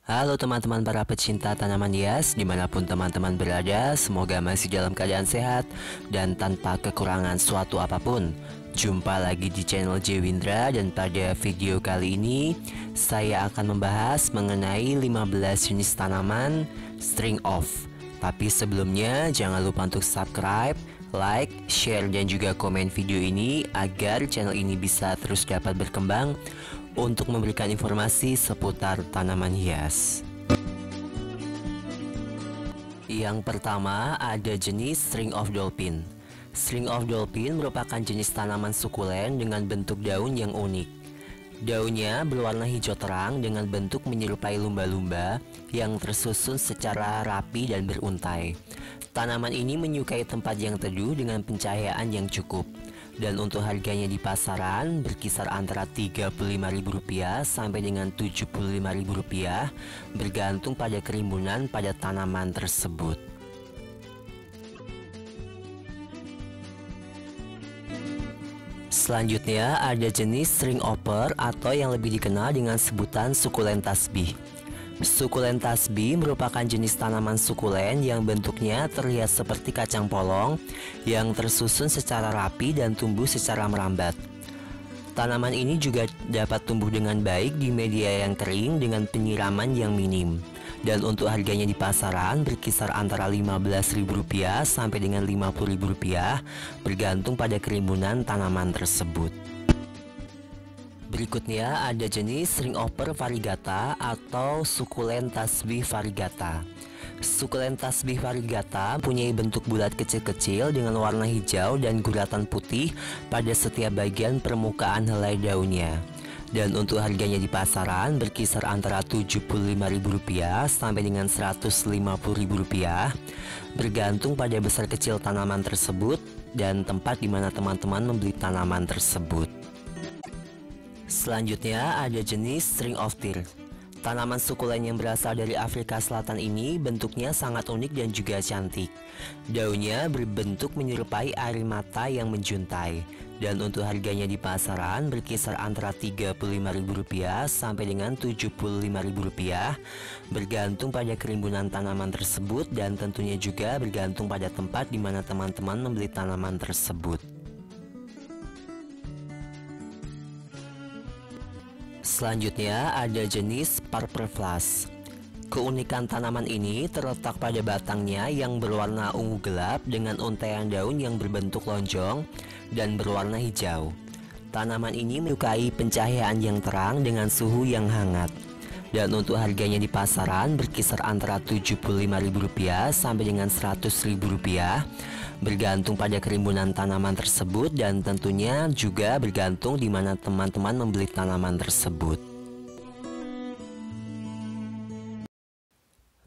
Halo teman-teman para pecinta tanaman hias dimanapun teman-teman berada, semoga masih dalam keadaan sehat dan tanpa kekurangan suatu apapun. Jumpa lagi di channel J Windra, dan pada video kali ini saya akan membahas mengenai 15 jenis tanaman string off. Tapi sebelumnya jangan lupa untuk subscribe, like, share, dan juga komen video ini agar channel ini bisa terus dapat berkembang untuk memberikan informasi seputar tanaman hias. Yang pertama ada jenis string of dolphin. String of dolphin merupakan jenis tanaman sukulen dengan bentuk daun yang unik. Daunnya berwarna hijau terang dengan bentuk menyerupai lumba-lumba yang tersusun secara rapi dan beruntai. Tanaman ini menyukai tempat yang teduh dengan pencahayaan yang cukup. Dan untuk harganya di pasaran berkisar antara Rp35.000 sampai dengan Rp75.000, bergantung pada kerimbunan pada tanaman tersebut. Selanjutnya ada jenis string hopper atau yang lebih dikenal dengan sebutan sukulen tasbih. Sukulen tasbih merupakan jenis tanaman sukulen yang bentuknya terlihat seperti kacang polong yang tersusun secara rapi dan tumbuh secara merambat. Tanaman ini juga dapat tumbuh dengan baik di media yang kering dengan penyiraman yang minim. Dan untuk harganya di pasaran berkisar antara Rp15.000 sampai dengan Rp50.000, bergantung pada kerimbunan tanaman tersebut. Berikutnya ada jenis string hopper variegata atau sukulen tasbih variegata. Sukulen tasbih variegata mempunyai bentuk bulat kecil-kecil dengan warna hijau dan guratan putih pada setiap bagian permukaan helai daunnya. Dan untuk harganya di pasaran berkisar antara Rp75.000 sampai dengan Rp150.000, bergantung pada besar kecil tanaman tersebut dan tempat di mana teman-teman membeli tanaman tersebut. Selanjutnya ada jenis string of tears. Tanaman sukulen yang berasal dari Afrika Selatan ini bentuknya sangat unik dan juga cantik. Daunnya berbentuk menyerupai air mata yang menjuntai. Dan untuk harganya di pasaran berkisar antara Rp35.000 sampai dengan Rp75.000, bergantung pada kerimbunan tanaman tersebut dan tentunya juga bergantung pada tempat di mana teman-teman membeli tanaman tersebut. Selanjutnya ada jenis purple flash. Keunikan tanaman ini terletak pada batangnya yang berwarna ungu gelap dengan untaian daun yang berbentuk lonjong dan berwarna hijau. Tanaman ini menyukai pencahayaan yang terang dengan suhu yang hangat. Dan untuk harganya di pasaran berkisar antara Rp75.000 sampai dengan Rp100.000, bergantung pada kerimbunan tanaman tersebut dan tentunya juga bergantung di mana teman-teman membeli tanaman tersebut.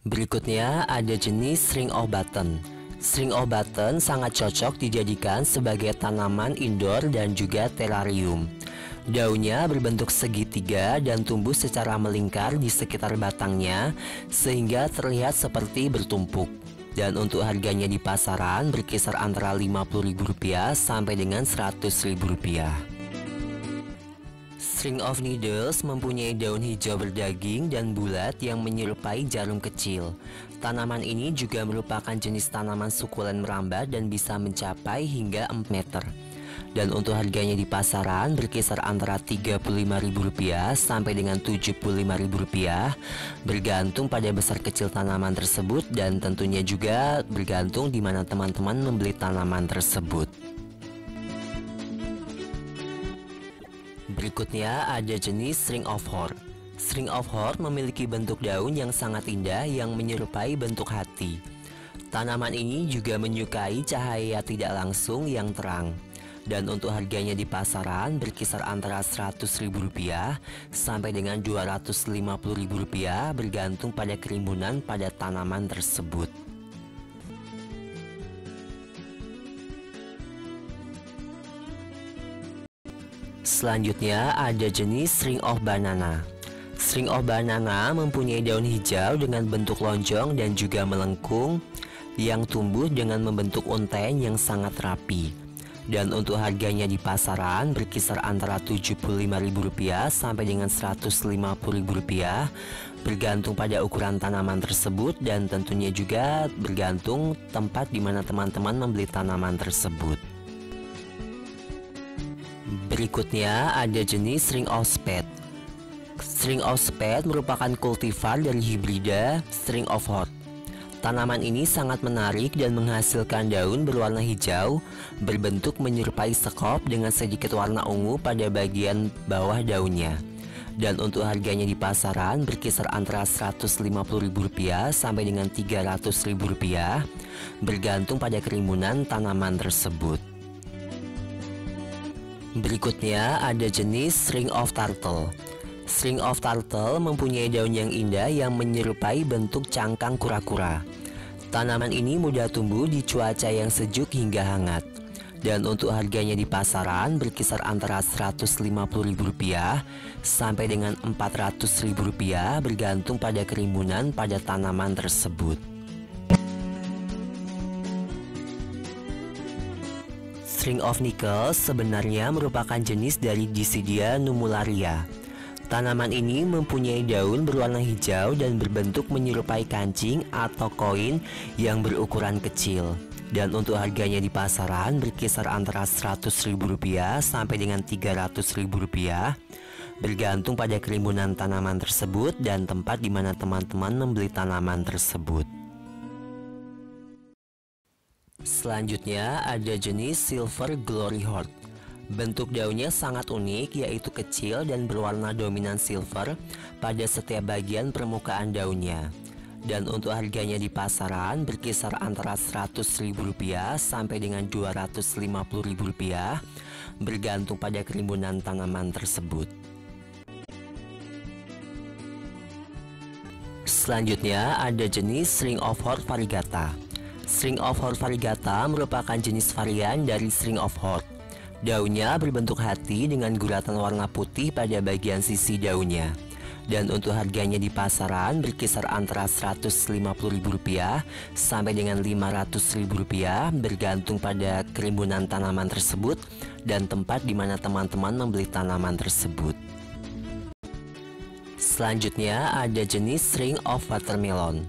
Berikutnya ada jenis string of button. String of button sangat cocok dijadikan sebagai tanaman indoor dan juga terarium. Daunnya berbentuk segitiga dan tumbuh secara melingkar di sekitar batangnya sehingga terlihat seperti bertumpuk. Dan untuk harganya di pasaran berkisar antara Rp50.000 sampai dengan Rp100.000. String of needles mempunyai daun hijau berdaging dan bulat yang menyerupai jarum kecil. Tanaman ini juga merupakan jenis tanaman sukulen merambat dan bisa mencapai hingga 4 meter. Dan untuk harganya di pasaran berkisar antara Rp35.000 sampai dengan Rp75.000, bergantung pada besar kecil tanaman tersebut dan tentunya juga bergantung di mana teman-teman membeli tanaman tersebut. Berikutnya ada jenis string of heart. String of heart memiliki bentuk daun yang sangat indah yang menyerupai bentuk hati. Tanaman ini juga menyukai cahaya tidak langsung yang terang. Dan untuk harganya di pasaran berkisar antara Rp100.000 sampai dengan Rp250.000, bergantung pada kerimbunan pada tanaman tersebut. Selanjutnya ada jenis string of banana. String of banana mempunyai daun hijau dengan bentuk lonjong dan juga melengkung yang tumbuh dengan membentuk untaian yang sangat rapi. Dan untuk harganya di pasaran berkisar antara Rp75.000 sampai dengan Rp150.000, bergantung pada ukuran tanaman tersebut dan tentunya juga bergantung tempat di mana teman-teman membeli tanaman tersebut. Berikutnya ada jenis String of Spades. String of Spades merupakan kultivar dari hibrida String of Hearts. Tanaman ini sangat menarik dan menghasilkan daun berwarna hijau, berbentuk menyerupai sekop dengan sedikit warna ungu pada bagian bawah daunnya. Dan untuk harganya di pasaran berkisar antara Rp150.000 sampai dengan Rp300.000, bergantung pada kerimbunan tanaman tersebut. Berikutnya ada jenis String of Turtle. String of Turtle mempunyai daun yang indah yang menyerupai bentuk cangkang kura-kura. Tanaman ini mudah tumbuh di cuaca yang sejuk hingga hangat. Dan untuk harganya di pasaran berkisar antara Rp150.000 sampai dengan Rp400.000, bergantung pada kerimbunan pada tanaman tersebut. String of Nickel sebenarnya merupakan jenis dari Decidia numularia. Tanaman ini mempunyai daun berwarna hijau dan berbentuk menyerupai kancing atau koin yang berukuran kecil. Dan untuk harganya di pasaran berkisar antara Rp100.000 sampai dengan Rp300.000, bergantung pada kerimbunan tanaman tersebut dan tempat di mana teman-teman membeli tanaman tersebut. Selanjutnya ada jenis Silver Glory Heart. Bentuk daunnya sangat unik, yaitu kecil dan berwarna dominan silver pada setiap bagian permukaan daunnya. Dan untuk harganya di pasaran berkisar antara Rp100.000 sampai dengan Rp250.000, bergantung pada kerimbunan tanaman tersebut. Selanjutnya ada jenis String of Hearts variegata. String of Hearts variegata merupakan jenis varian dari String of Hearts. Daunnya berbentuk hati dengan guratan warna putih pada bagian sisi daunnya. Dan untuk harganya di pasaran berkisar antara Rp150.000 sampai dengan Rp500.000, bergantung pada kerimbunan tanaman tersebut dan tempat di mana teman-teman membeli tanaman tersebut. Selanjutnya ada jenis String of Watermelon.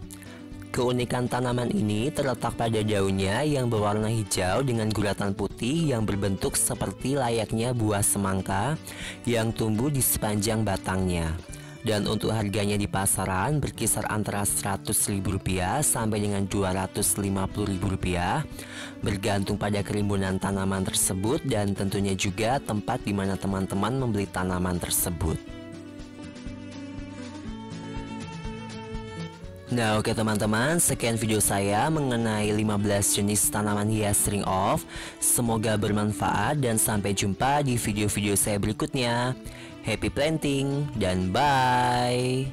Keunikan tanaman ini terletak pada daunnya yang berwarna hijau dengan guratan putih yang berbentuk seperti layaknya buah semangka yang tumbuh di sepanjang batangnya. Dan untuk harganya di pasaran berkisar antara Rp100.000 sampai dengan Rp250.000, bergantung pada kerimbunan tanaman tersebut dan tentunya juga tempat di mana teman-teman membeli tanaman tersebut. Nah oke teman-teman, sekian video saya mengenai 15 jenis tanaman hias string of. Semoga bermanfaat dan sampai jumpa di video-video saya berikutnya. Happy planting dan bye.